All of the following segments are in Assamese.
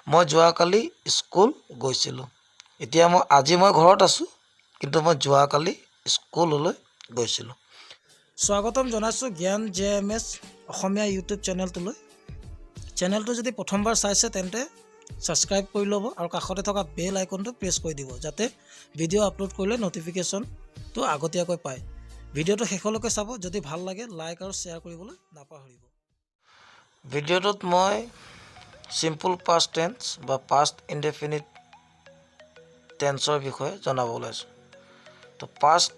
মই যোৱাকালি স্কুল গৈছিলোঁ। এতিয়া আজি মই ঘৰত আছোঁ, কিন্তু মই যোৱাকালি স্কুললৈ গৈছিলোঁ। স্বাগতম জনাইছোঁ জ্ঞান JMS অসমীয়া ইউটিউব চেনেলটোলৈ। চেনেলটো যদি প্ৰথমবাৰ চাইছে তেন্তে ছাবস্ক্ৰাইব কৰি ল'ব আৰু কাষতে থকা বেল আইকনটো প্ৰেছ কৰি দিব, যাতে ভিডিঅ' আপলোড কৰিলে ন'টিফিকেশ্যনটো আগতীয়াকৈ পায়। ভিডিঅ'টো শেষলৈকে চাব। যদি ভাল লাগে লাইক আৰু শ্বেয়াৰ কৰিবলৈ নাপাহৰিব। ভিডিঅ'টোত মই চিম্পল পাষ্ট টেন্স বা পাষ্ট ইনডেফিনিট টেন্সৰ বিষয়ে জনাব ওলাইছোঁ। তো পাষ্ট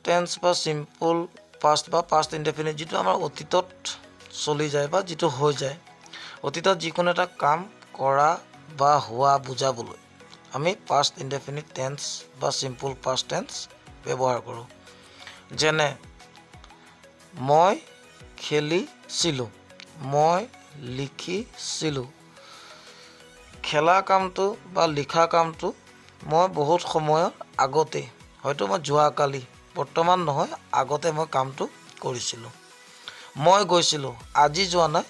টেন্স বা চিম্পল পাষ্ট বা পাষ্ট ইনডেফিনিট যিটো আমাৰ অতীতত চলি যায় বা যিটো হৈ যায়, অতীতত যিকোনো এটা কাম কৰা বা হোৱা বুজাবলৈ আমি পাষ্ট ইনডেফিনিট টেন্স বা চিম্পল পাষ্ট টেন্স ব্যৱহাৰ কৰোঁ। যেনে মই খেলিছিলোঁ, মই লিখিছিলোঁ। খেলা কামটো বা লিখা কামটো মই বহুত সময়ৰ আগতে, হয়তো মই যোৱাকালি, বৰ্তমান নহয়, আগতে মই কামটো কৰিছিলোঁ। মই গৈছিলোঁ, আজি যোৱা নাই,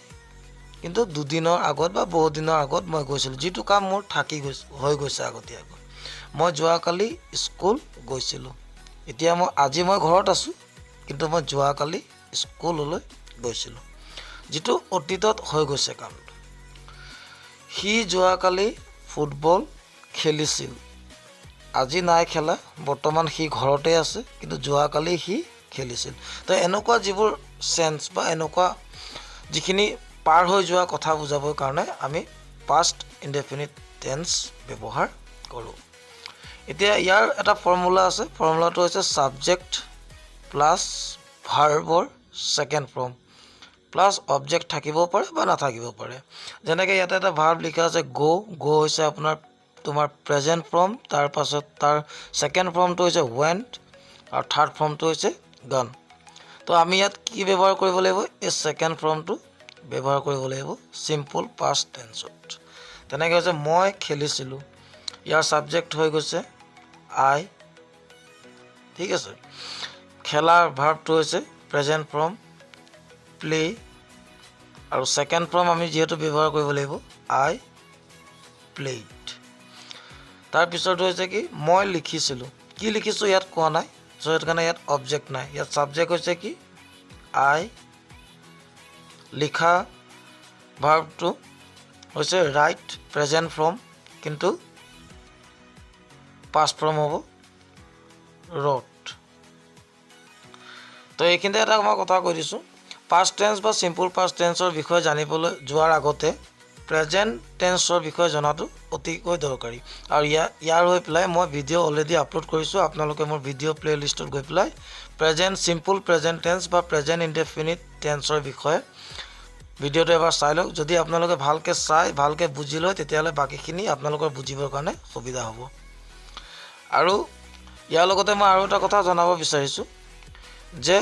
কিন্তু দুদিনৰ আগত বা বহুত দিনৰ আগত মই গৈছিলোঁ, যিটো কাম মোৰ থাকি গৈছে, হৈ গৈছে আগতীয়াকৈ। মই যোৱাকালি স্কুল গৈছিলোঁ। এতিয়া আজি মই ঘৰত আছোঁ, কিন্তু মই যোৱাকালি স্কুললৈ গৈছিলোঁ, যিটো অতীতত হৈ গৈছে কামটো। সি যোৱাকালি ফুটবল খেলিছিল। আজি নাই খেলা, বৰ্তমান সি ঘৰতে আছে, কিন্তু যোৱাকালি সি খেলিছিল। তো এনেকুৱা যিবোৰ চেন্স বা এনেকুৱা যিখিনি পাৰ হৈ যোৱা কথা বুজাবৰ কাৰণে আমি পাষ্ট ইনডেফিনিট টেন্স ব্যৱহাৰ কৰোঁ। এতিয়া ইয়াৰ এটা ফৰ্মুলা আছে। ফৰ্মুলাটো হৈছে ছাবজেক্ট প্লাছ ভাৰ্বৰ ছেকেণ্ড ফৰ্ম প্লাছ অবজেক্ট থাকিব পাৰে বা নাথাকিব পাৰে। যেনেকৈ ইয়াতে এটা ভাৰ্ব লিখা আছে গ' হৈছে তোমাৰ প্ৰেজেণ্ট ফৰ্ম, তাৰপাছত তাৰ ছেকেণ্ড ফৰ্মটো হৈছে ৱেণ্ট আৰু থাৰ্ড ফৰ্মটো হৈছে গন। তো আমি ইয়াত কি ব্যৱহাৰ কৰিব লাগিব? এই ছেকেণ্ড ফৰ্মটো ব্যৱহাৰ কৰিব লাগিব চিম্পল পাষ্ট টেন্সত। তেনেকৈ হৈছে মই খেলিছিলোঁ, ইয়াৰ ছাবজেক্ট হৈ গৈছে আই। ঠিক আছে। খেলাৰ ভাৰ্বটো হৈছে প্ৰেজেণ্ট ফৰ্ম প্লে, আৰু ছেকেণ্ড ফৰ্ম আমি যিহেতু ব্যৱহাৰ কৰিব লাগিব আই প্লেইড। তাৰপিছত হৈছে কি মই লিখিছিলোঁ। কি লিখিছোঁ ইয়াত কোৱা নাই, চ' সেইটো কাৰণে ইয়াত অবজেক্ট নাই। ইয়াত ছাবজেক্ট হৈছে কি আই, লিখা ভাৰ্বটো হৈছে ৰাইট প্ৰেজেণ্ট ফৰ্ম, কিন্তু পাষ্ট ফৰ্ম হ'ব ৰট। তো এইখিনিতে এটা মই কথা কৈ দিছোঁ, পাষ্ট টেন্স বা চিম্পল পাষ্ট টেন্সৰ বিষয়ে জানিবলৈ যোৱাৰ আগতে প্ৰেজেণ্ট টেন্সৰ বিষয়ে জনাটো অতিকৈ দৰকাৰী। আৰু ইয়াৰ হৈ পেলাই মই ভিডিঅ' অলৰেডি আপলোড কৰিছোঁ। আপোনালোকে মোৰ ভিডিঅ' প্লে' লিষ্টত গৈ পেলাই চিম্পল প্ৰেজেণ্ট টেন্স বা প্ৰেজেণ্ট ইনডেফিনিট টেন্সৰ বিষয়ে ভিডিঅ'টো এবাৰ চাই লওক। যদি আপোনালোকে ভালকৈ চাই ভালকৈ বুজি লয়, তেতিয়াহ'লে বাকীখিনি আপোনালোকৰ বুজিবৰ কাৰণে সুবিধা হ'ব। আৰু ইয়াৰ লগতে মই আৰু এটা কথা জনাব বিচাৰিছোঁ যে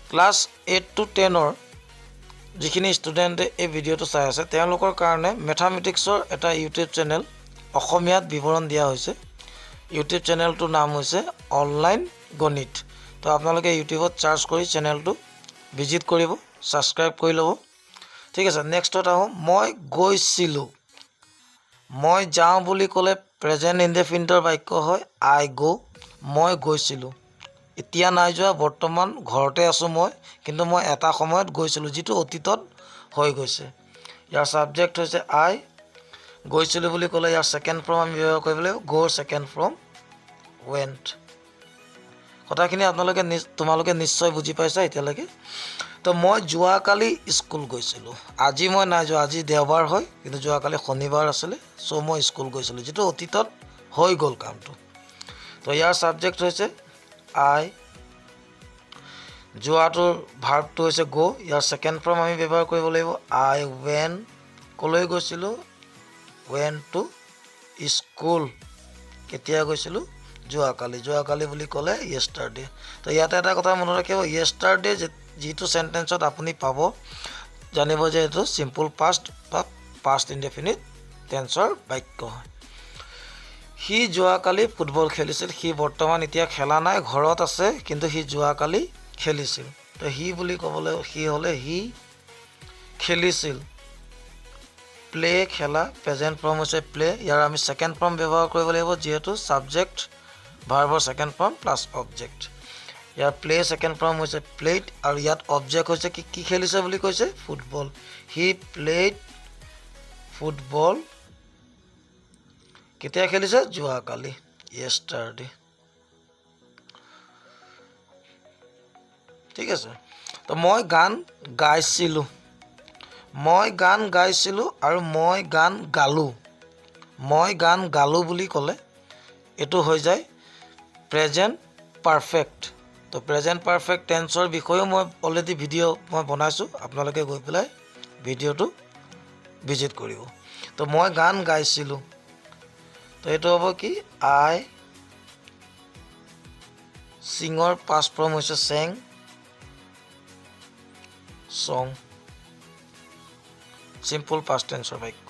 ক্লাছ 8 to 10 যিখিনি ষ্টুডেণ্টে এই ভিডিঅ'টো চাই আছে, তেওঁলোকৰ কাৰণে মেথামেটিক্সৰ এটা ইউটিউব চেনেল অসমীয়াত বিৱৰণ দিয়া হৈছে। ইউটিউব চেনেলটোৰ নাম হৈছে অনলাইন গণিত। তো আপোনালোকে ইউটিউবত চাৰ্চ কৰি চেনেলটো ভিজিট কৰিব, ছাবস্ক্ৰাইব কৰি ল'ব। ঠিক আছে। নেক্সটত আহোঁ, মই গৈছিলোঁ। মই যাওঁ বুলি ক'লে প্ৰেজেণ্ট ইনডেফিনিটৰ বাক্য হয় আই গ'। মই গৈছিলোঁ, এতিয়া নাই যোৱা, বৰ্তমান ঘৰতে আছোঁ মই, কিন্তু মই এটা সময়ত গৈছিলোঁ, যিটো অতীতত হৈ গৈছে। ইয়াৰ ছাবজেক্ট হৈছে আই। গৈছিলোঁ বুলি ক'লে ইয়াৰ ছেকেণ্ড ফৰ্ম আমি ব্যৱহাৰ কৰিব লাগিব গ'ৰ ছেকেণ্ড ফৰ্ম ৱেণ্ট। কথাখিনি তোমালোকে নিশ্চয় বুজি পাইছা এতিয়ালৈকে। তো মই যোৱাকালি স্কুল গৈছিলোঁ। আজি মই নাই যোৱা, আজি দেওবাৰ হয়, কিন্তু যোৱাকালি শনিবাৰ আছিলে, চ' মই স্কুল গৈছিলোঁ, যিটো অতীতত হৈ গ'ল কামটো। তো ইয়াৰ ছাবজেক্ট হৈছে আই, যোৱাটোৰ ভাৰ্বটো হৈছে গ', ইয়াৰ ছেকেণ্ড ফৰ্ম আমি ব্যৱহাৰ কৰিব লাগিব আই ৱেন। ক'লৈ গৈছিলোঁ? When to school. কেতিয়া গৈছিলোঁ? যোৱাকালি। যোৱাকালি বুলি ক'লে য়েষ্টাৰডে। তো ইয়াতে এটা কথা মনত ৰাখিব, য়েষ্টাৰডে যিটো চেণ্টেন্সত আপুনি পাব, জানিব যে এইটো চিম্পল পাষ্ট বা পাষ্ট ইনডেফিনিট টেন্সৰ বাক্য হয়। সি যোৱাকালি ফুটবল খেলিছিল। সি বৰ্তমান এতিয়া খেলা নাই, ঘৰত আছে, কিন্তু সি যোৱাকালি খেলিছিল। তো সি বুলি ক'বলৈ সি হ'লে সি খেলিছিল প্লে খেলা প্ৰেজেণ্ট ফৰ্ম হৈছে প্লে ইয়াৰ আমি সেকেন্ড ফৰ্ম ব্যৱহাৰ কৰিব লাগিব যেহেতু সাবজেক্ট ভাৰ্বৰ সেকেন্ড ফৰ্ম প্লাস অবজেক্ট ইয়াৰ প্লে সেকেন্ড ফৰ্ম হৈছে প্লেড আৰু ইয়াত অবজেক্ট হৈছে কি খেলিছে বুলি কৈছে ফুটবল হি প্লেড ফুটবল কেতিয়া খেলিছে যোৱা কালি yesterday ঠিক আছে তো মই গান গাইছিলো আৰু মই গান গালো বুলি ক'লে এটো হৈ যায় প্ৰেজেন্ট পাৰফেক্ট তো প্ৰেজেন্ট পাৰফেক্ট টেন্সৰ বিষয়েও মই অলৰেডি ভিডিও মই বনাইছো আপোনালোকে গৈ পেলাই ভিডিওটো ভিজিট কৰিব তো মই গান গাইছিলো তো এটো হ'ব কি আই সিঙৰ পাষ্ট ফৰ্ম হৈছে sang song simple past tense বাক্য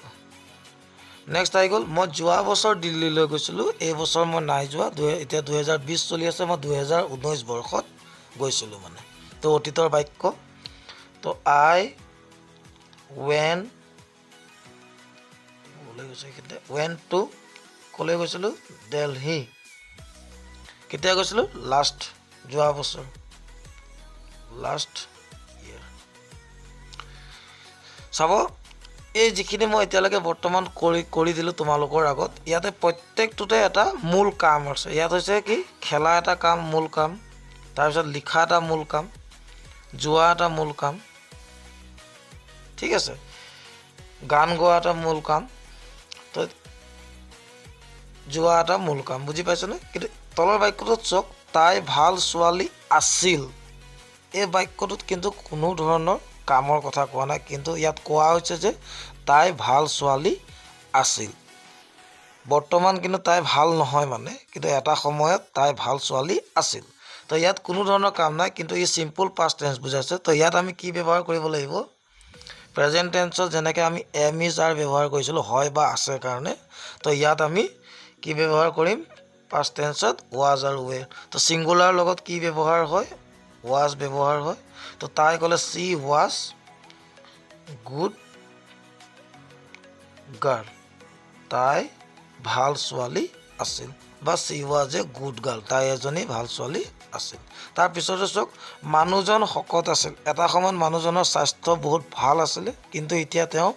নেক্সট আই গল মই যোৱা বছৰ দিল্লীলৈ গৈছিলো এই বছৰ মই নাই যোৱা এতিয়া 2020 চলি আছে মই 2019 বৰ্ষত গৈছিলো মানে তো অতীতৰ বাক্য তো আই went to কলে গৈছিলো দিল্লী কেতিয়া গৈছিলো লাষ্ট যোৱা বছৰ লাষ্ট ইয়াৰ চাব এই যিখিনি মই এতিয়ালৈকে বৰ্তমান কৰি দিলো তোমালোকৰ আগত ইয়াতে প্ৰত্যেকটোতে এটা মূল কাম আছে ইয়াত হৈছে কি খেলা এটা কাম মূল কাম তাৰ পিছত লিখা এটা মূল কাম যোৱা এটা মূল কাম ঠিক আছে গান গোৱা এটা মূল কাম তো যোৱা এটা মূল কাম বুজি পাইছনে কিন্তু তলৰ বাক্যটোত চক তাই ভাল ছোৱালী আছিল এই বাক্যটোত কিন্তু কোনো ধৰণৰ কামৰ কথা কোৱা নাই কিন্তু ইয়াত কোৱা হৈছে যে তাই ভাল ছোৱালী আছিল বৰ্তমান কিন্তু তাই ভাল নহয় মানে কিন্তু এটা সময়ত তাই ভাল ছোৱালী আছিল তো ইয়াত কোনো ধৰণৰ কাম নাই কিন্তু ই সিম্পল পাষ্ট টেন্স বুজাইছে তো ইয়াত আমি কি ব্যৱহাৰ কৰিব লাগিব প্ৰেজেন্ট টেন্সত যেনেকৈ আমি এম ইজ আৰ ব্যৱহাৰ কৰিছিলো হয় বা আছে কাৰণে তো ইয়াত আমি কি ব্যৱহাৰ কৰিম পাষ্ট টেন্সত was আৰু were তো সিঙ্গুলাৰ লগত কি ব্যৱহাৰ হয় was ব্যৱহাৰ হয় তো তাই ক'লে she was good girl তাই ভাল ছোৱালী আছিল বা she was a good girl তাই এজনী ভাল ছোৱালী আছিল তাৰ পিছতে চক মানুহজন শকত আছিল এটা সময়ত মানুহজনৰ স্বাস্থ্য বহুত ভাল আছিল কিন্তু এতিয়া তেওঁ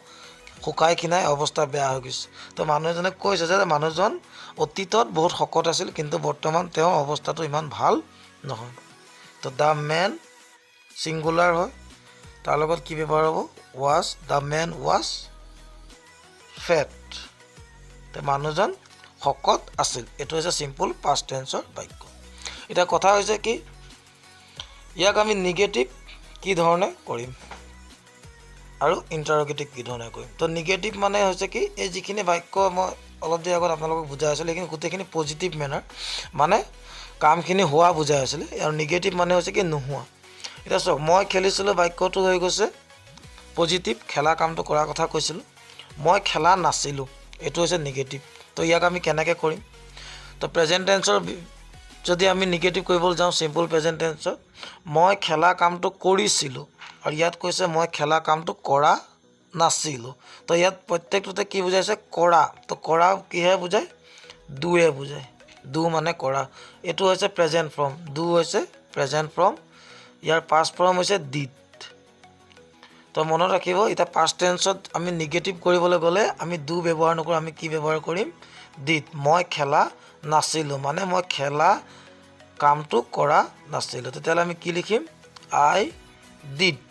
শুকাই খিনাই অৱস্থা বেয়া হৈ গৈছে তো মানুহজনে কৈছে যে মানুহজন অতীতত বহুত শকত আছিল কিন্তু বৰ্তমান তেওঁ অৱস্থাটো ইমান ভাল নহয় তো দা মেন সিঙ্গুলাৰ হয় তাৰ লগত কি ব্যৱহাৰ হ'ব was the man was fat তো মানুহজন শকত আছিল এটো হৈছে সিম্পল পাষ্ট টেন্সৰ বাক্য এটা কথা হৈছে কি ইয়াক আমি নিগেটিভ কি ধৰণে কৰিম আৰু ইন্টাৰোগেটিভ কি ধৰণে কৰিম তো নিগেটিভ মানে হৈছে কি এই যিখিনি বাক্য মই অলপ দেৰি আগত আপোনালোকক বুজাই আছিলোঁ কিন্তু গোটেইখিনি পজিটিভ মেনাৰ মানে কামখিনি হোৱা বুজাই আছিলে আৰু নিগেটিভ মানে হৈছে কি নোহোৱা এটা চক মই খেলিছিলোঁ বাক্যটো হৈ গৈছে পজিটিভ খেলা কামটো কৰাৰ কথা কৈছিলোঁ মই খেলা নাছিলোঁ এটো হৈছে নিগেটিভ তো ইয়াক আমি কেনেকৈ কৰিম তো প্ৰেজেন্ট টেন্সৰ যদি আমি নিগেটিভ কৰিবলৈ যাওঁ সিম্পল প্ৰেজেন্ট টেন্সত মই খেলা কামটো কৰিছিলোঁ আৰু ইয়াত কৈছে মই খেলা কামটো কৰা নাছিলোঁ তো ইয়াত প্ৰত্যেকটোতে কি বুজাইছে কৰা তো কৰা কিহে বুজায় দুয়ে বুজায় দু মানে কৰা এটো হৈছে প্ৰেজেন্ট ফৰ্ম দু হৈছে প্ৰেজেন্ট ফৰ্ম ইয়াৰ পাষ্ট ফৰ্ম হৈছে ডিড তো মনত ৰাখিব এটা পাষ্ট টেন্সত আমি নিগেটিভ কৰিবলৈ গ'লে আমি দু ব্যৱহাৰ নকৰো আমি কি ব্যৱহাৰ কৰিম ডিড মই খেলা নাছিলোঁ মানে মই খেলা কামটো কৰা নাছিলোঁ তেতিয়াহ'লে আমি কি লিখিম আই ডিড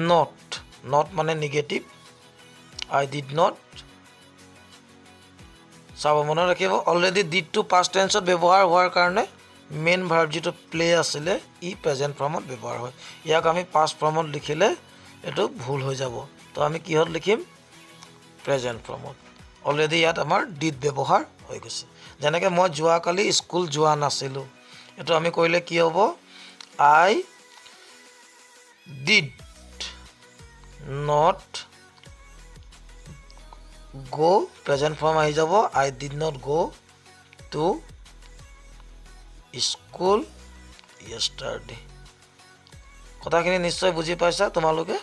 not মানে নিগেটিভ আই ডিড নট চাব মনত ৰাখিব অলৰেডি ডিড টু পাষ্ট টেন্সত ব্যৱহাৰ হোৱাৰ কাৰণে মেইন ভাৰ্ব যেটো প্লে আছিলে ই প্ৰেজেন্ট ফৰ্মত ব্যৱহাৰ হয় ইয়াক আমি পাষ্ট ফৰ্মত লিখিলে এটো ভুল হৈ যাব তো আমি কিহত লিখিম প্ৰেজেন্ট ফৰ্মত অলৰেডি ইয়াত আমাৰ ডিড ব্যৱহাৰ হৈ গৈছে যেনেকৈ মই যোৱা কালি স্কুল যোৱা নাছিলোঁ এটো আমি কৰিলে কি হ'ব আই did not go present form আহি যাব I did not go to school yesterday কথাখিনি নিশ্চয় বুজি পাইছা তোমালোকে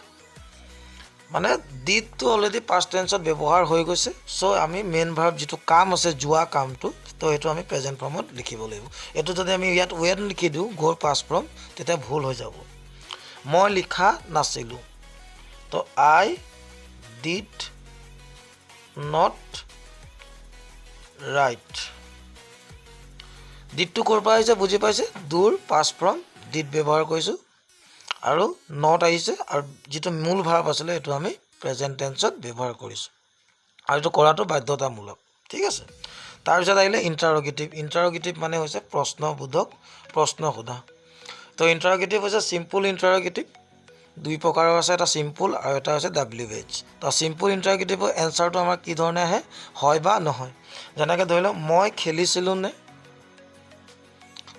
মানে ডিডটো অলৰেডি পাষ্ট টেন্সত ব্যৱহাৰ হৈ গৈছে চ' আমি মেইন ভাৰ্ব যিটো কাম আছে যোৱা কামটো তো সেইটো আমি প্ৰেজেণ্ট ফৰ্মত লিখিব লাগিব এইটো যদি আমি ইয়াত ৱেড লিখি দিওঁ গ'ৰ পাষ্ট ফৰ্ম তেতিয়া ভুল হৈ যাব মই লিখা নাছিলোঁ তো আই ডিড নট ৰাইট ডিডটো ক'ৰ পৰা আহিছে বুজি পাইছে ডুৰ পাষ্ট ফৰ্ম ডিড ব্যৱহাৰ কৰিছোঁ আৰু নট আহিছে আৰু যিটো মূল ভাৰ্ব আছিলে সেইটো আমি প্ৰেজেণ্ট টেন্সত ব্যৱহাৰ কৰিছোঁ আৰু এইটো কৰাটো বাধ্যতামূলক ঠিক আছে তাৰপিছত আহিলে ইণ্টাৰগেটিভ মানে হৈছে প্ৰশ্নবোধক প্ৰশ্ন সোধা তো ইণ্টাৰগেটিভ হৈছে চিম্পুল ইণ্টাৰগেটিভ দুই প্ৰকাৰৰ আছে এটা চিম্পুল আৰু এটা হৈছে WH তো চিম্পুল ইণ্টাৰগেটিভৰ এনচাৰটো আমাৰ কি ধৰণে আহে হয় বা নহয় যেনেকৈ ধৰি লওক মই খেলিছিলোঁ নে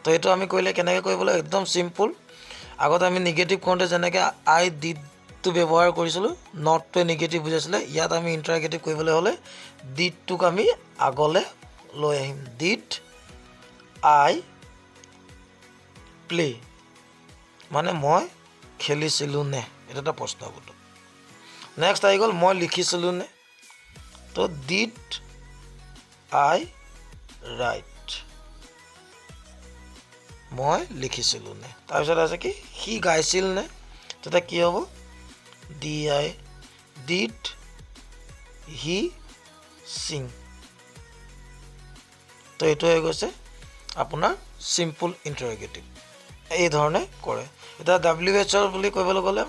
তো এইটো আমি কৰিলে কেনেকৈ কৰিব লাগিব একদম চিম্পুল আগতে আমি নিগেটিভ কৰোঁতে যেনেকৈ আই ডিডটো ব্যৱহাৰ কৰিছিলোঁ নটটোৱে নিগেটিভ বুজাইছিলে ইয়াত আমি ইণ্টাৰগেটিভ কৰিবলৈ হ'লে ডিডটোক আমি আগলৈ লৈ আহিম ডিড আই প্লে মানে মই খেলিছিলোঁ নে এইটো এটা প্ৰশ্নবোধক নেক্সট আহি গ'ল মই লিখিছিলোঁ নে তো ডিড আই ৰাইট মই লিখিছিলোঁ নে তাৰপিছত আছে কি সি গাইছিল নে তেতিয়া কি হ'ব ডিড হি চিং তো এইটো হৈ গৈছে আপোনাৰ চিম্পুল ইণ্টাৰগেটিভ এই ধৰণে কৰে এতিয়া WHৰ বুলি ক'বলৈ গ'লে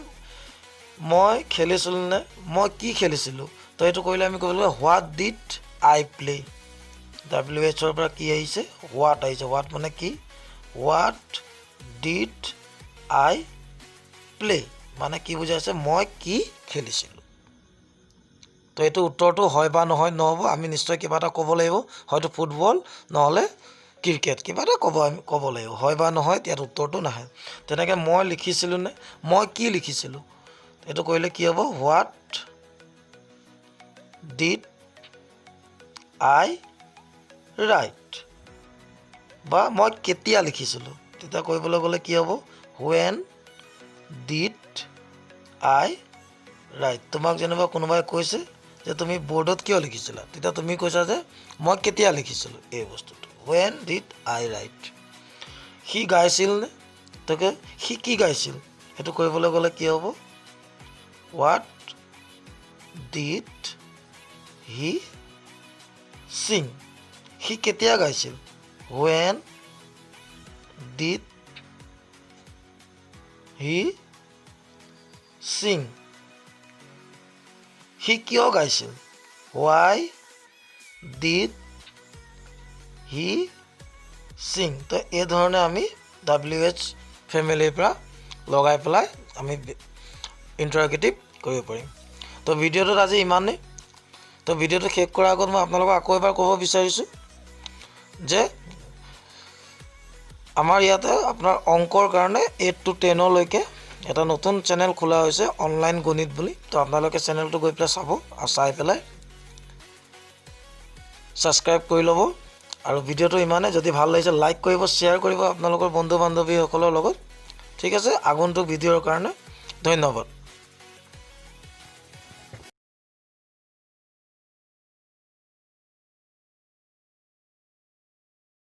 মই খেলিছিলোঁ নে মই কি খেলিছিলোঁ তো এইটো কৰিলে আমি ক'ব লাগিব হোৱাট ডিড আই প্লে WHৰ পৰা কি আহিছে হোৱাট আহিছে হোৱাট মানে কি হোৱাট ডিড আই প্লে মানে কি বুজাইছে মই কি খেলিছিলোঁ তো এইটো উত্তৰটো হয় বা নহয় নহ'ব আমি নিশ্চয় কিবা এটা ক'ব লাগিব হয়তো ফুটবল নহ'লে ক্ৰিকেট কিবা এটা আমি ক'ব লাগিব হয় বা নহয় ইয়াত উত্তৰটো নাহে তেনেকৈ মই লিখিছিলোঁ নে মই কি লিখিছিলোঁ এইটো কৰিলে কি হ'ব হোৱাট ডিড আই ৰাইট বা মই কেতিয়া লিখিছিলোঁ তেতিয়া কৰিবলৈ গ'লে কি হ'ব হুৱেন ডিড আই ৰাইট তোমাক যেনিবা কোনোবাই কৈছে যে তুমি বৰ্ডত কিয় লিখিছিলা তেতিয়া তুমি কৈছা যে মই কেতিয়া লিখিছিলোঁ এই বস্তুটো হুৱেন ডিড আই ৰাইট সি গাইছিল নে তাকে সি কি গাইছিল সেইটো কৰিবলৈ গ'লে কি হ'ব হোৱাট ডিড হি চিং সি কেতিয়া গাইছিল হুৱেন ডিড হি চিং সি কিয় গাইছিল হোৱাই ডিড হি চিং তো এই ধৰণে আমি WH ফেমিলিৰ পৰা লগাই পেলাই আমি ইণ্টাৰগেটিভ কৰিব পাৰিম তো ভিডিঅ'টোত আজি ইমানেই তো ভিডিঅ'টো শেষ কৰাৰ আগত মই আপোনালোকক আকৌ এবাৰ ক'ব বিচাৰিছোঁ যে আমাৰ ইয়াতে আপোনাৰ অংকৰ কাৰণে 8 to 10লৈকে এটা নতুন চেনেল খোলা হৈছে অনলাইন গণিত বুলি তো আপোনালোকে চেনেলটো গৈ পেলাই চাব আৰু চাই পেলাই ছাবস্ক্ৰাইব কৰি ল'ব আৰু ভিডিঅ'টো ইমানে যদি ভাল লাগিছে লাইক কৰিব শ্বেয়াৰ কৰিব আপোনালোকৰ বন্ধু বান্ধৱীসকলৰ লগত ঠিক আছে আগন্তুক ভিডিঅ'ৰ কাৰণে ধন্যবাদ